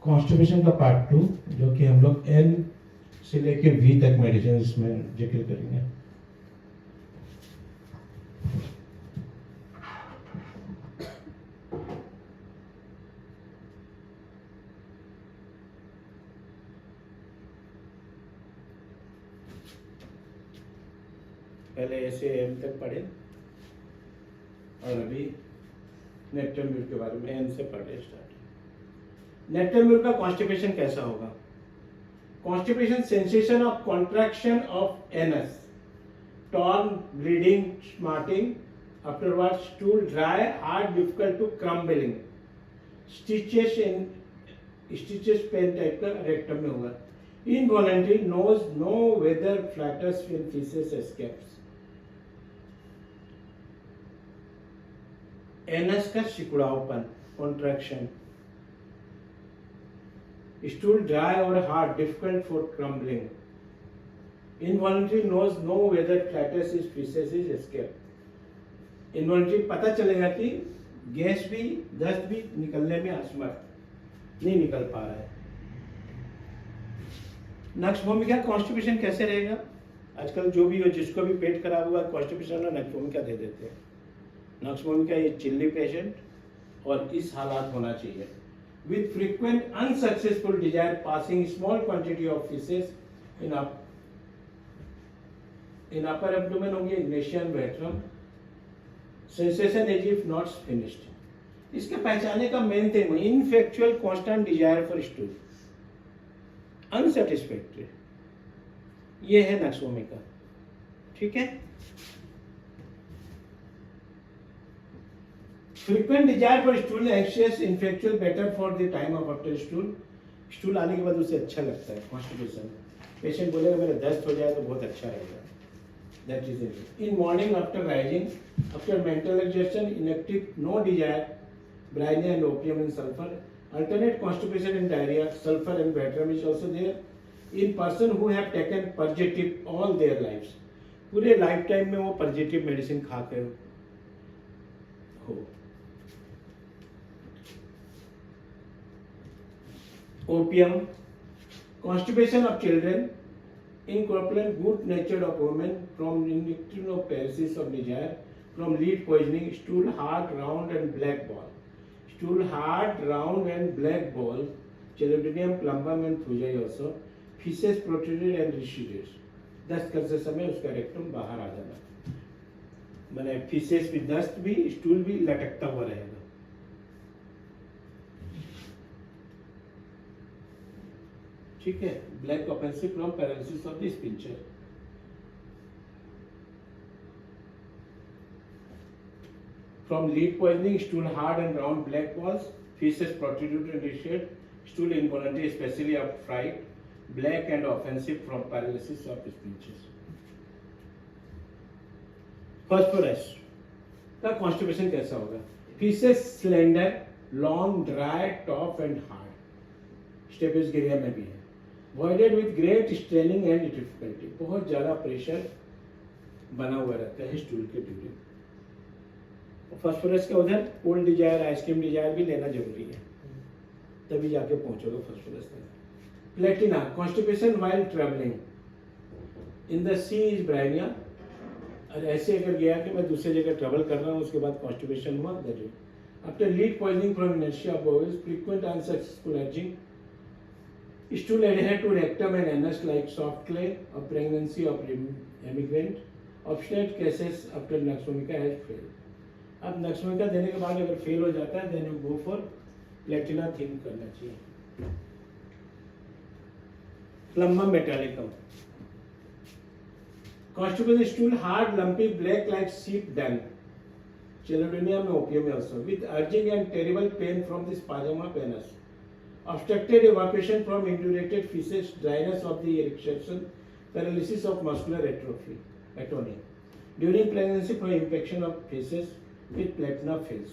Constipation का part 2 जो कि हम लोग एन से लेके वी तक मेडिसिन में जिक्र करेंगे। पहले ए से एम तक पढ़े और अभी नेक्टरम्यूर के बारे में एन से पढ़े स्टार्ट। नेक्टरम्यूर का कॉन्स्टिपेशन कैसा होगा? Constipation, sensation of contraction of anus, torn, bleeding, smarting, afterwards stool dry, hard, difficult to crumbling, stitches pain type का rectum में होगा। Involuntary knows no whether flatters when feces escapes। anus का सिकुड़ावपन, contraction, stool dry or hard, difficult for crumbling, involuntary knows no whether flatus is feces is escape। involuntary पता चलेगा कि gas भी दस्त भी निकलने में असमर्थ, नहीं निकल पा रहा है। नक्स भूमिका कॉन्स्टिपेशन कैसे रहेगा? आजकल जो भी हो, जिसको भी पेट खराब हुआ कॉन्स्टिपेशन और नक्स भूमिका दे देते हैं। नक्स भूमिका ये चिल्ली पेशेंट और इस हालात होना चाहिए। With frequent unsuccessful desire passing small quantity of feces in upper abdomen होंगे, इग्नेशियन वेट्रम, sensation as if not finished। इसके पहचाने का main thing ineffectual constant desire for stool, unsatisfactory, ये है नक्स भूमिका। ठीक है। Frequent desire for stool, anxious, ineffectual, better for the time of after stool। Stool आने के बाद उसे अच्छा लगता है कॉन्स्टिपेशन। पेशेंट बोलेगा मेरा दस्त हो जाए तो बहुत अच्छा रहेगा। That is it. In morning after rising, after mental exhaustion, inactive, no desire, bryonia and opium in sulphur, alternate constipation and diarrhoea, sulphur and veratrum is also there. In person who have taken purgative all their lifes, पूरे lifetime में वो पर्जेटिव medicine खा के हो। Opium, constipation of children, incorporate good nature of women, from nicotine of paralysis of desire, from lead poisoning, stool hard, round and black ball, stool hard, round and black ball, chelidonium, plumbum and fusai also, feces protruded and receded। दस्त करते समय उसका rectum बाहर आ जाना, मैंने faeces भी, दस्त भी, स्टूल भी लटकता हुआ रहेगा। ठीक है। Black offensive from paralysis of the sphincter. From lead poisoning, stool hard and round black balls, feces protruded and receded, stool involuntary especially of fright, black and offensive from paralysis of spinches। Phosphorus का constipation कैसा होगा? feces slender, long, dry, tough and hard। स्टेपिसगेरिया में भी है। voided with great straining and difficulty, बहुत ज़्यादा pressure बना हुआ रहता है स्टूल के ड्यूरिंग। फॉस्फोरस के उधर कोल्ड डिजायर, आइसक्रीम डिजायर भी लेना जरूरी है, तभी जाके पहुंचोगे फॉस्फोरस तक। Platina, constipation while travelling, in the sea is bryonia. और ऐसे अगर गया कि मैं दूसरी जगह ट्रैवल कर रहा हूँ उसके बाद कॉन्स्टिपेशन हुआ, that is after lead poisoning from inertia of bowels, frequent unsuccessful urging, stool adhere to rectum and anus like soft clay, of pregnancy of immigrant, obstinate cases after नक्स भूमिका has failed। अब नक्स भूमिका देने के बाद अगर fail हो जाता है then you go for Platina theme करना चाहिए। Plumbum metallicum, constipation stool hard, lumpy, black like sheep dung, chelidonium में opium में also, with urging and terrible pain from the spasm of anus, obstructed evacuation from indurated feces, dryness of the erection, paralysis of muscular atony, during pregnancy from infection of feces with platina fails।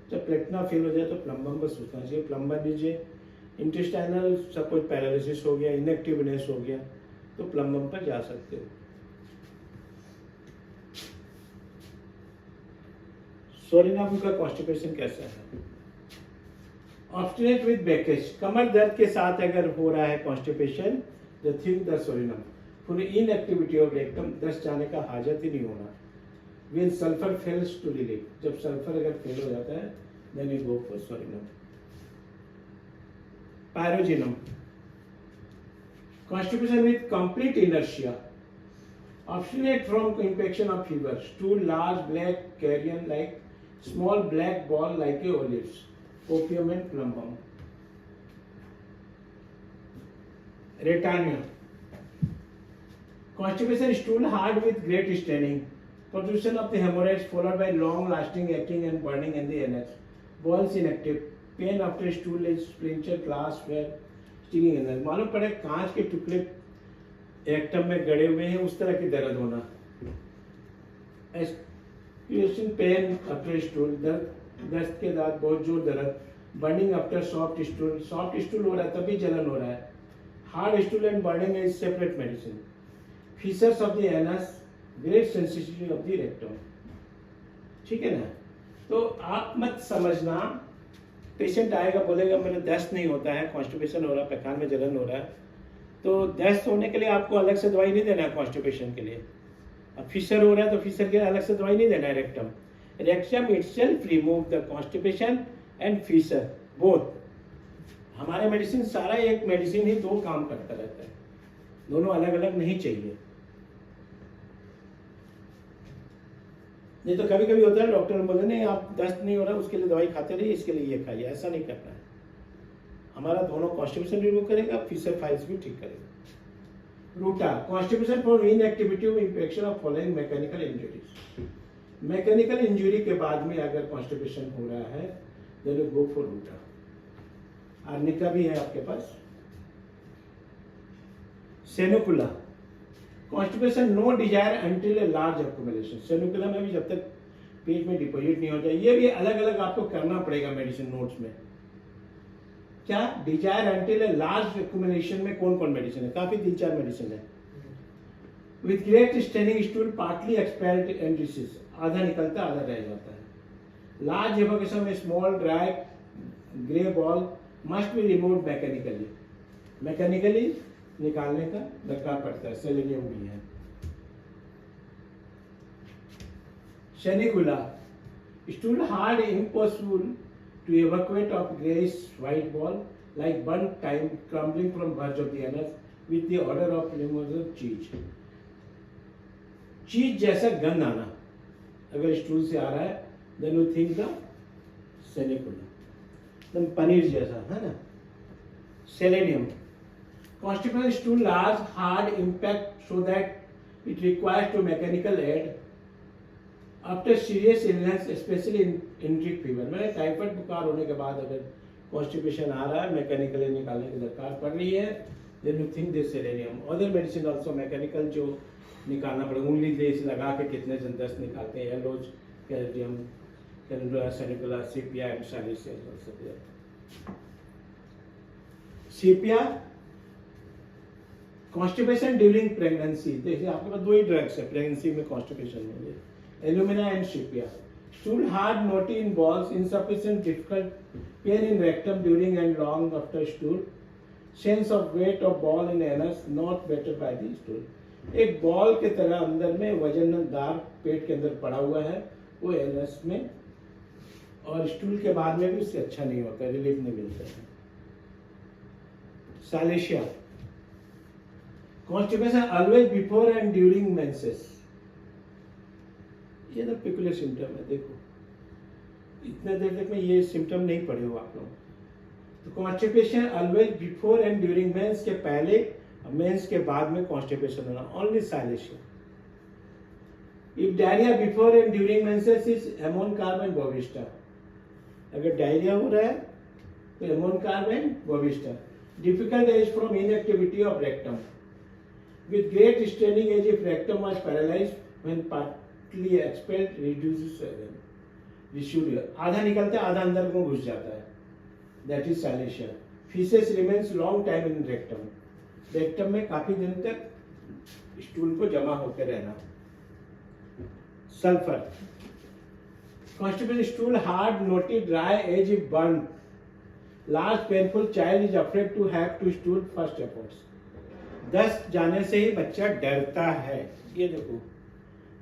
जब Platina fail हो जाए तो plumbum पर सोचना चाहिए। Plumbum दीजिए, intestinal suppose paralysis हो गया, इनएक्टिवनेस हो गया तो प्लम्बम पर जा सकते हो। सोरिनाबुल का कॉन्स्टिपेशन कैसा है? ऑब्स्टिनेट विद बैकेज, कमर दर्द के साथ अगर हो रहा है constipation, the think the solanum, for inactivity of rectum, दस्त जाने का हाजत ही नहीं होना। When sulphur fails to relieve, जब सल्फर अगर फेल हो जाता है then you go for solanum. Pyrogenium, constipation with complete inertia, obstinate from infection of fever, stool large black carrion like small black ball like a olives, opium and plumbum. Retania, constipation, stool hard with great staining, production of the hemorrhoids followed by long lasting aching and burning in the anus, balls inactive, pain after stool is splinter glass where stinging energy, मालूम पड़े कांच के टुकड़े rectum में गड़े हुए हैं, उस तरह की दर्द होना। एक्सक्रीशन पेन आफ्टर स्टूल, दस्त के बाद बहुत जोर दर्द। Burning after soft stool, soft stool हो रहा है तभी जलन हो रहा है। Hard stool and burning is separate medicine. Features of the anus, great sensitivity of the rectum. ठीक है ना, तो आप मत समझना पेशेंट आएगा बोलेगा मेरा दस्त नहीं होता है, कॉन्स्टिपेशन हो रहा है, पैखाने में जलन हो रहा है, तो दस्त होने के लिए आपको अलग से दवाई नहीं देना है कॉन्स्टिपेशन के लिए। अब फिशर हो रहा है तो फिशर के लिए अलग से दवाई नहीं देना है। Rectum, rectum itself remove the constipation and fissure both. हमारे मेडिसिन सारा एक मेडिसिन ही दो काम करता रहता है, दोनों अलग अलग नहीं चाहिए। नहीं तो कभी कभी होता है डॉक्टर बोलते नहीं आप दस्त नहीं हो रहा उसके लिए दवाई खाते रहिए, इसके लिए ये खाइए, ऐसा नहीं करना है। हमारा दोनों कॉन्स्टिपेशन रिमूव करेगा, फिशर फाइल्स भी ठीक करेगा। Ruta, constipation for inactivity of infection of following mechanical injuries. Mechanical injury के बाद में अगर कॉन्स्टिपेशन हो रहा है then you go for Ruta. Arnica भी है आपके पास। Sanicula, constipation no desire until a large accumulation. Sanicula में भी जब तक पेट में डिपॉजिट नहीं हो जाए, ये भी अलग अलग आपको करना पड़ेगा मेडिसिन नोट्स में। क्या desire until a large accumulation में कौन कौन मेडिसिन है, काफी 3-4 मेडिसिन है। With great straining stool partly expelled and recedes, आधा निकलता आधा रह जाता है। लार्ज एवोकेशन में small dry grey ball must be removed mechanically, mechanically निकालने का दरकार पड़ता है। सेलेनियम भी है। Sanicula, stool hard impossible to evacuate of greyish white ball like burnt lime crumbling from verge of the anus with the order of removal चीज। चीज जैसा गंध आना अगर स्टूल से आ रहा है देन यू थिंक द सेनिकुला, एकदम पनीर जैसा है ना। Selenium, constipation stool large hard impact so that it requires to mechanical aid after serious illness especially in enteric fever। मैंने टाइफाइड बुखार होने के बाद अगर कॉन्स्टिपेशन आ रहा है मैकेनिकली निकालने की दरकार पड़ रही है then you think this selenium. Other medicine also mechanical जो निकालना पड़ेगा, उंगली से लगा के कितने जन दस्त निकालते हैं। एलोज, कैल्शियम, कैलुला, Sanicula, Sepia and Silicea. Sepia, constipation during pregnancy, देखिए आपके पास 2 ही ड्रग्स है प्रेगनेंसी में कॉन्स्टिपेशन में, Alumina and Sepia. Stool hard knotty in balls, insufficient difficult pain in rectum during and long after stool, sense of weight of ball in anus not better by the stool. एक ball के तरह अंदर में वजनदार पेट के अंदर पड़ा हुआ है वो एनस में, और स्टूल के बाद में भी उससे अच्छा नहीं होता, रिलीफ नहीं मिलता है। Silicea, constipation always before and during menses, ये तो पिकुलर सिम्टम है। देखो इतने देर तक में ये सिम्टम नहीं पढ़े हो आप लोग। तो constipation always before and during menses के पहले, मेंस के बाद में कॉन्स्टिपेशन होना, only Silicea. If diarrhoea before and during menses is Ammon carbon Bovista, अगर डायरिया हो रहा है तो Ammon carbon Bovista. Difficult as from inactivity of rectum with great straining as if rectum was paralyzed when partly expelled reduces residual, आधा निकलता है आधा अंदर को घुस जाता है, that is silesia। feces remains long time in rectum, rectum में काफी दिन तक स्टूल को जमा होकर रहना। Sulphur, constipation stool hard knotty dry as if burnt last painful child is afraid to have to stool first efforts. 10 जाने से ही बच्चा डरता है। ये देखो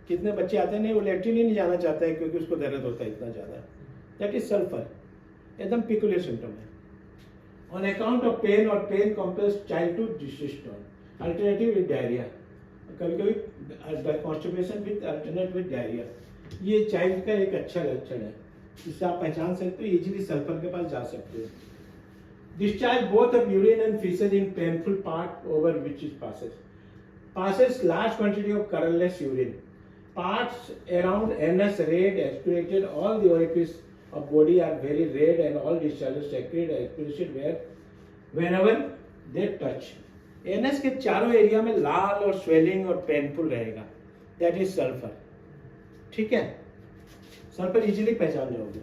कितने बच्चे आते हैं नहीं, वो लेट्रिन ही नहीं जाना चाहता है क्योंकि उसको दर्द होता है इतना ज़्यादा। दैट इज सल्फर, एकदम पिकुलियर सिम्टम है। ऑन अकाउंट ऑफ पेन और pain complex child to desist on alternative with diarrhoea, कभी कभी constipation with alternate with diarrhoea. ये चाइल्ड का एक अच्छा लक्षण है, जिससे आप पहचान सकते हो, इजीली सल्फर के पास जा सकते हो। Discharge both of urine and faeces in painful part over which is passes large quantity of colorless urine. Parts around anus red, aspirated. All the orifice of body are very red, and all discharges secret aspiration whenever they touch. Anus के चारों area में लाल और swelling और painful रहेगा। That is sulphur. ठीक है, sulphur easily पहचान जाओगे।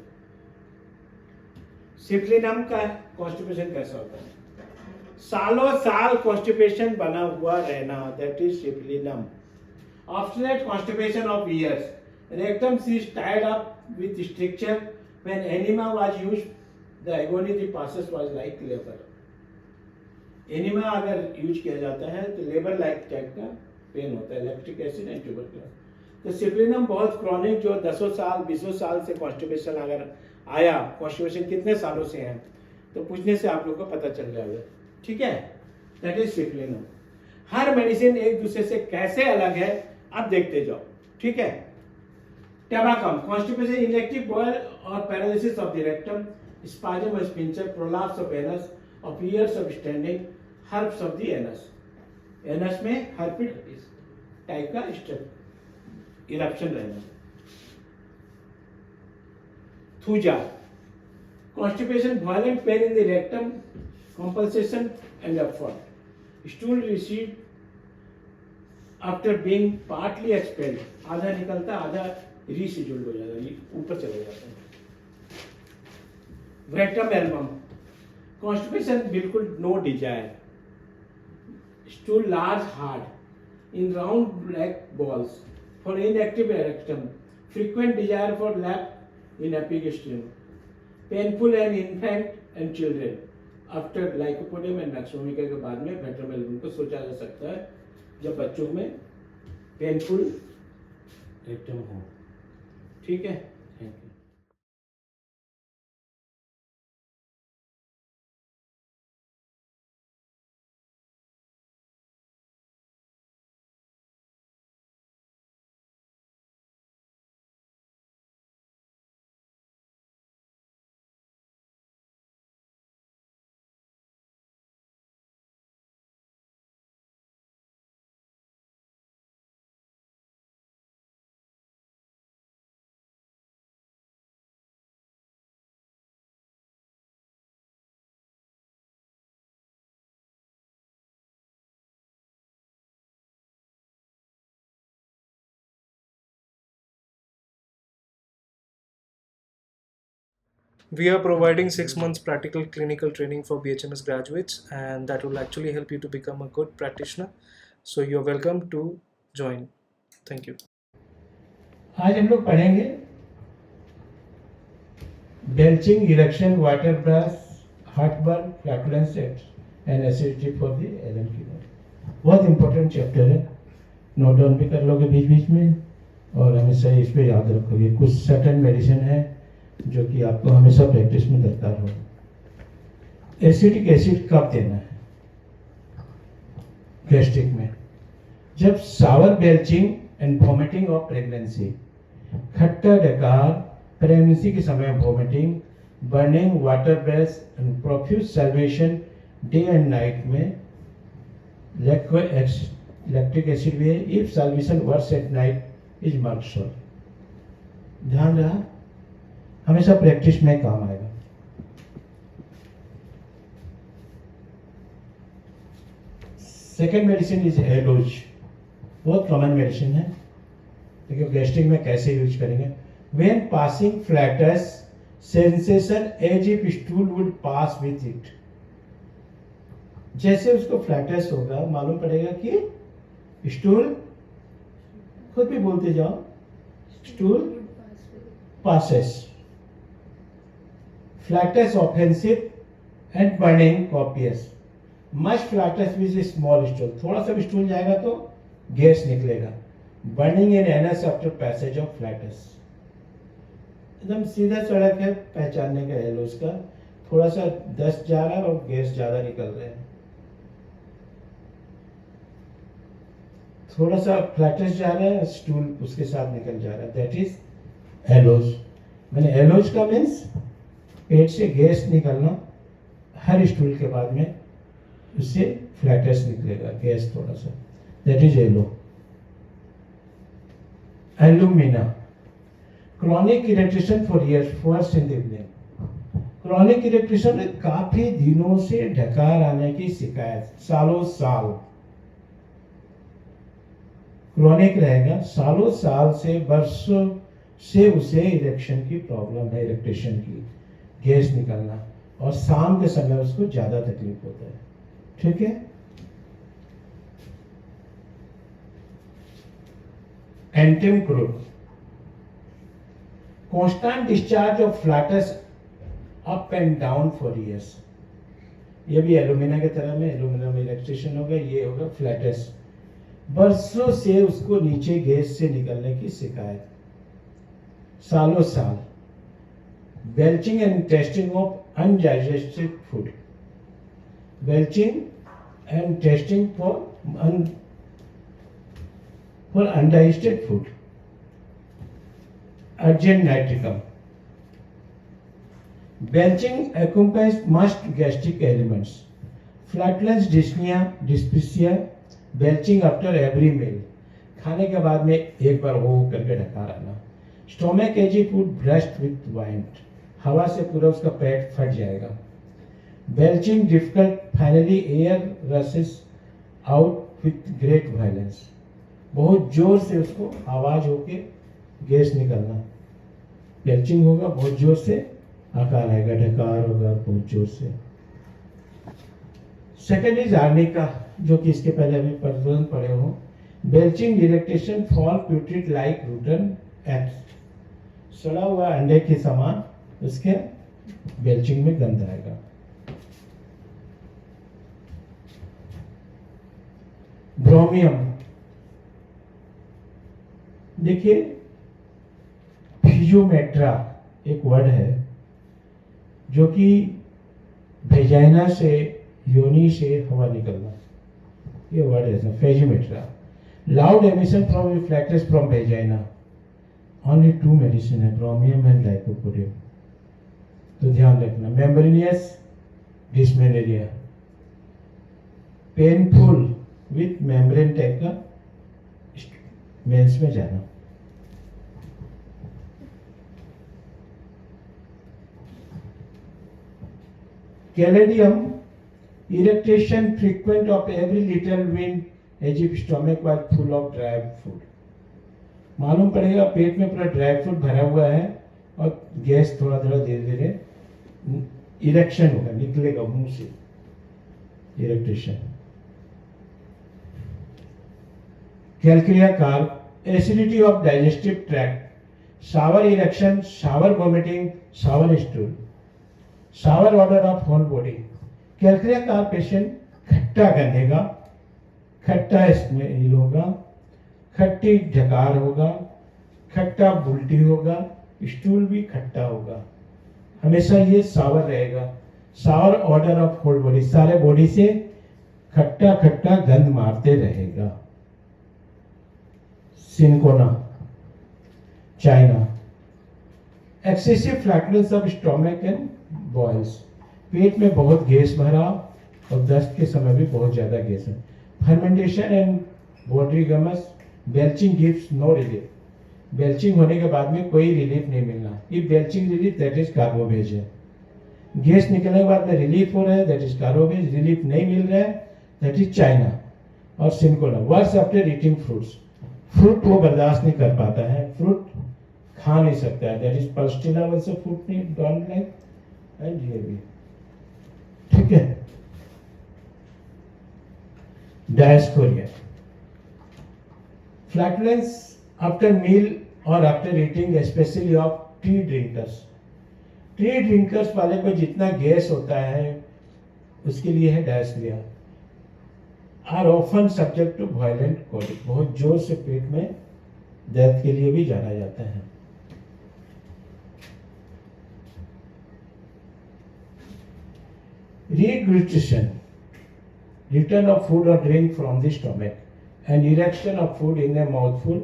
सिप्लिनम का कॉन्स्टिपेशन कैसा होता है? सालों साल कॉन्स्टिपेशन बना हुआ रहना, दैट इज सिप्लिनम। Obstinate constipation of years, rectum is tied up with stricture. When enema was used, the agony the process was like labour. Enema अगर यूज किया जाता है तो लेबर लाइक टाइप का पेन होता है, लैक्टिक एसिड एंड ट्यूबरकुलोसिस। तो सिप्लिनम बहुत क्रॉनिक, जो 10 साल 20 साल से कॉन्स्टिपेशन अगर आया, कॉन्स्टिपेशन कितने सालों से है तो पूछने से आप लोग को पता चल जाएगा। ठीक है, दैट इज सिप्लिनम। हर मेडिसिन एक दूसरे से कैसे अलग है अब देखते जाओ। ठीक है, टेबाकम कॉन्स्टिपेशन, इलेक्ट्रिक बॉयल और paralysis of the rectum, spasm of sphincter, prolapse of anus, of years of standing, herbs of the anus. Anus में हर्पिड टाइप का स्टेप इरप्शन रहना। Thuja constipation, violent pain in the rectum, compulsion and effort. Stool received after being partly expelled, आधा निकलता आधा rescheduled हो जाता है, ऊपर चले जाते हैं। रेक्टम एल्बम कॉन्स्टिपेशन, बिल्कुल no desire. Stool large hard in round black balls for inactive rectum, frequent desire for lap in epigastrium, painful and infant and children. After Lycopodium and मैक्सिलोमिका के बाद में वेट्रम एल्बम को सोचा जा सकता है जब बच्चों में पेनफुल रेक्टम हो। ठीक है, thank you. We are providing 6 months practical clinical training for BHMS graduates, and that will actually help you to become a good practitioner. So you're welcome to join. Thank you. आज हम लोग पढ़ेंगे belching, eructation, water brash, heartburn, flatulence and acidity for the Allen fever. बहुत important chapter है, note down भी कर लोगे बीच बीच में और हमेशा इस पे याद रखोगे। कुछ सर्टेन मेडिसिन है जो कि आपको हमेशा प्रैक्टिस में दरकार हो। एसिटिक एसिड कब देना है गैस्ट्रिक में? जब sour belching and vomiting of pregnancy, खट्टा डकार, प्रेगनेंसी के समय vomiting, burning, water breath and profuse salivation day and night में लैक्टिक एसिड भी है। If salivation worse at night is Merc शॉट। ध्यान रहा, हमेशा प्रैक्टिस में काम आएगा। सेकेंड मेडिसिन इज एलोज, बहुत कॉमन मेडिसिन है, लेकिन गैस्ट्रिक में कैसे यूज करेंगे? When passing flatus, sensation as if stool would pass with it. जैसे उसको फ्लैटस होगा, मालूम पड़ेगा कि स्टूल, खुद भी बोलते जाओ, stool passes. Flats offensive and burning copious must flats with small stool, थोड़ा सा भी स्टूल जाएगा तो गैस निकलेगा। Burning in anus after passage of flats, एकदम सीधा सड़क है, पहचानने का है उसका, थोड़ा सा डस्ट जा रहा है और गैस ज्यादा निकल रहे हैं। थोड़ा सा फ्लैटस जा रहा है, स्टूल उसके साथ निकल जा रहा है, दैट इज एलोज। मैंने एलोज का मीन्स पेट से गैस निकलना, हर स्टूल के बाद में उससे फ्लैटस निकलेगा, गैस थोड़ा सा, that is aloe. Alumina chronic irritation for years, first in the evening. Chronic irritation में काफी दिनों से ढकार आने की शिकायत, सालों साल क्रॉनिक रहेगा, सालों साल से वर्षों से उसे इरेक्शन की प्रॉब्लम है, इरेक्टेशन की, गैस निकलना, और शाम के समय उसको ज्यादा तकलीफ होता है। ठीक है। Antim crude constant discharge of flatus up and down for years, ये भी एलुमिना की तरह में, एलुमिना में इलेक्ट्रेशन होगा, ये होगा फ्लैटस, बरसों से उसको नीचे गैस से निकलने की शिकायत, सालों साल। Belching and testing of undigested food, belching and testing for undigested food. Urgent nitricum, belching accompanies most gastric elements, flatulence, dyspnea, dyspepsia, belching after every meal, खाने के बाद में एक बार हो करके ढकार आना। स्टोमक एजी फूड ब्रस्ट विथ वाइंट, हवा से पूरा उसका पेट फट जाएगा। Belching difficult, finally air rushes out with great violence, बहुत जोर से उसको आवाज होके गैस निकलना, बेल्चिंग होगा, बहुत जोर से आकार आएगा, ढकार होगा बहुत जोर से। सेकेंड इज आर्निका, जो कि इसके पहले अभी तुरंत पढ़े हो। Belching irritation fall प्यूट्रिड like routine eggs, सड़ा हुआ अंडे के समान उसके बेल्चिंग में गंध आएगा। ब्रोमियम, देखिए फिजियोमेट्रा एक वर्ड है जो कि वेजाइना से, योनि से हवा निकलना, ये वर्ड है फेजिमेट्रा। लाउड एमिशन फ्रॉम रिफ्लेक्टर्स फ्रॉम वेजाइना, ओनली 2 मेडिसिन है, ब्रोमियम एंड लाइकोपोडियम, तो ध्यान रखना। Membranous dysmenorrhoea, painful with membrane type का मेंस में जाना। Caladium, irritation frequent of every little wind as if stomach was full of dry food, मालूम पड़ेगा पेट में पूरा ड्राई फ्रूट भरा हुआ है और गैस थोड़ा थोड़ा धीरे धीरे इरेक्शन होगा, निकलेगा मुंह से, eructation. Calcarea carb, acidity of digestive tract, sour eructation, sour vomiting, sour stool, sour odour of whole body. Calcarea का पेशेंट खट्टा गंधेगा, खट्टा स्मेल होगा, खट्टी ढकार होगा, खट्टा उल्टी होगा, स्टूल भी खट्टा होगा, हमेशा ये सावर रहेगा। Sour odour of whole body, सारे बॉडी से खट्टा खट्टा गंध मारते रहेगा। Cinchona, China, excessive flatness of stomach and bowels, पेट में बहुत गैस भरा और दस्त के समय भी बहुत ज्यादा गैस है। फर्मेंटेशन एंड बॉडी गमस, belching gives no relief, belching होने के बाद में कोई रिलीफ नहीं मिलना। ये belching relief that is Carbo veg है। गैस निकलने के बाद में रिलीफ हो रहा है, दैट इज कार्बोवेज। रिलीफ नहीं मिल रहा है, दैट इज चाइना। और cinchona, worse after eating fruits, fruit वो बर्दाश्त नहीं कर पाता है, फ्रूट खा नहीं सकता है, दैट इज पल्स्टिला वैसे फ्रूट नहीं डोंट लाइक, एंड ये भी ठीक है। डायस्कोरिया, फ्लैटुलेंस आफ्टर मील और after eating, specially of tea drinkers. Tea drinkers वाले को जितना गैस होता है उसके लिए है Dioscorea, are often subject to violent colic, बहुत जोर से पेट में दर्द के लिए भी जाना जाता है। Regurgitation, return of food or drink from the stomach, and erection of food in a mouthful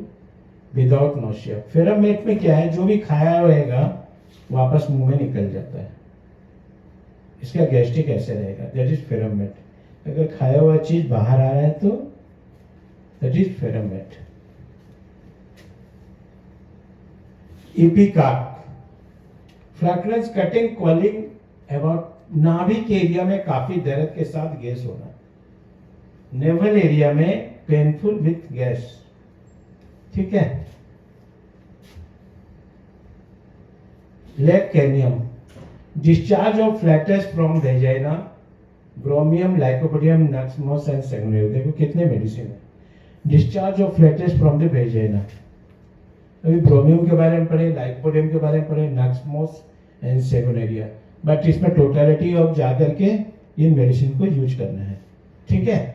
without nausea. फेरामेट में क्या है, जो भी खाया रहेगा वापस मुंह में निकल जाता है, इसका गैस्ट्रिक ऐसे रहेगा, दैट इज फेरामेट। अगर खाया हुआ चीज बाहर आ रहा है तो that is Ferrum met. Ipecac, flatness, cutting, क्वेलिंग अबाउट नाभि के एरिया में काफी दर्द के साथ गैस होना, नेवल एरिया में पेनफुल विथ गैस, ठीक है। Lac caninum, discharge of flatus from vagina, Bromium, Lycopodium, Nux moschata and Sanguinaria. देखो कितने मेडिसिन है। Discharge of flatus from the vagina, अभी ब्रोमियम के बारे में पढ़े, लाइकोपोडियम के बारे में पढ़े, नक्समोस एंड सेगुनेरिया, बट इसमें टोटलिटी ऑफ जाकर के इन मेडिसिन को यूज करना है, ठीक है।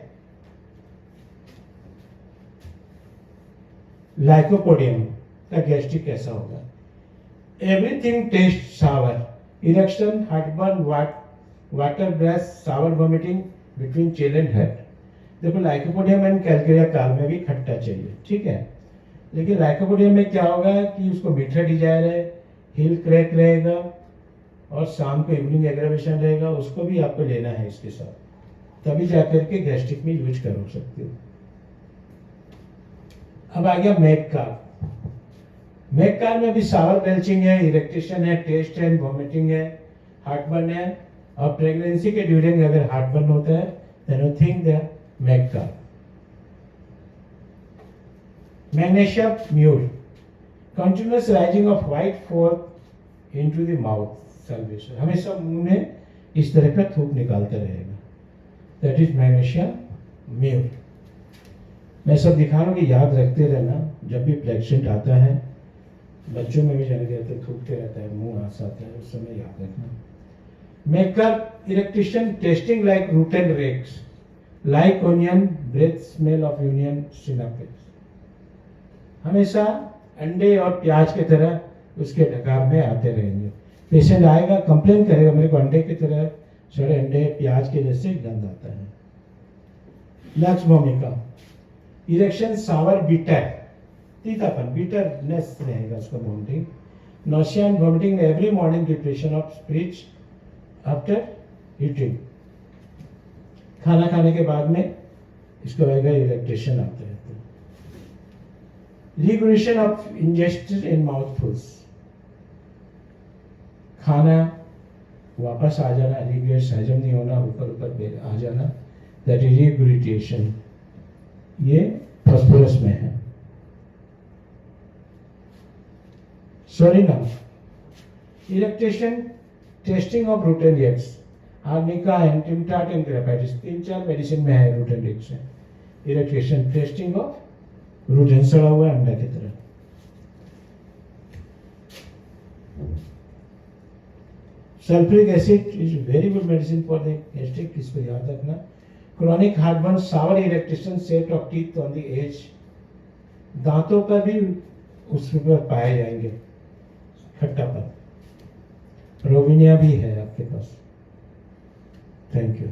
लाइकोपोडियम का गैस्ट्रिक कैसा होगा, everything taste sour, eructation, heartburn, water brash, sour vomiting between chill and head. देखो लाइकोपोडियम एंड कैलकेरिया काल में भी खट्टा चाहिए, ठीक है, लेकिन लाइकोपोडियम में क्या होगा कि उसको मीठा डिजायर है, हिल क्रैक रहेगा और शाम को इवनिंग एग्रावेशन रहेगा, उसको भी आपको लेना है इसके साथ, तभी जाकर के गैस्ट्रिक में यूज कर सकते हो। अब आ गया मैककार। मैककार में भी सावर बेल्चिंग है, इरेक्टेशन है, टेस्ट एंड वॉमिटिंग है, हार्टबर्न है, और प्रेगनेंसी के ड्यूरिंग अगर हार्टबर्न होता है देन यू थिंक द मैककार। Magnesium mur, continuous rising of white froth into the mouth, salivation, हमेशा मुंह में इस तरह का थूक निकालता रहेगा, दैट इज मैग्नेशियम म्यूर। मैं सब दिखा रहा हूँ कि याद रखते रहना, जब भी प्लेक्सेंट आता है, बच्चों में भी जाने जाते थूकते रहता है, मुंह आस आता है, उस समय याद रखना। मेकर eructation, tasting like rotten eggs, like onion, breath smell of onion Sinapis, हमेशा अंडे और प्याज की तरह उसके डकार में आते रहेंगे। पेशेंट आएगा कंप्लेन करेगा मेरे को अंडे की तरह सड़े अंडे प्याज के जैसे गंध आता है। लक्स भूमिका, इरेक्शन, सावर, बिटर, तीतापन, बिटरनेस रहेगा उसका vomiting, nausea and vomiting every morning, depression of speech after eating, खाना खाने के बाद में इसको रहेगा इरेक्टेशन आता है। Regurgitation of ingestion in mouthfuls, खाना वापस आ जाना, रिग्रेट हजम नहीं होना, ऊपर ऊपर आ जाना, दैट इज रिग्रेटेशन। ये फॉस्फोरस में है। Psorinum, eructation, tasting of rotten eggs, Arnica and टिमटाट एंड ग्रेपाइटिस, 3-4 मेडिसिन में है रूट एंड एग्स है। Eructation, tasting of rotten, सड़ा हुआ अंडा की तरह। Sulphuric acid is very good medicine for the gastric, इसको याद रखना। Chronic heartburn, sour eructation, set of teeth on the edge, दांतों पर भी उस पर पाए जाएंगे खट्टापन। रोविनिया भी है आपके पास। Thank you.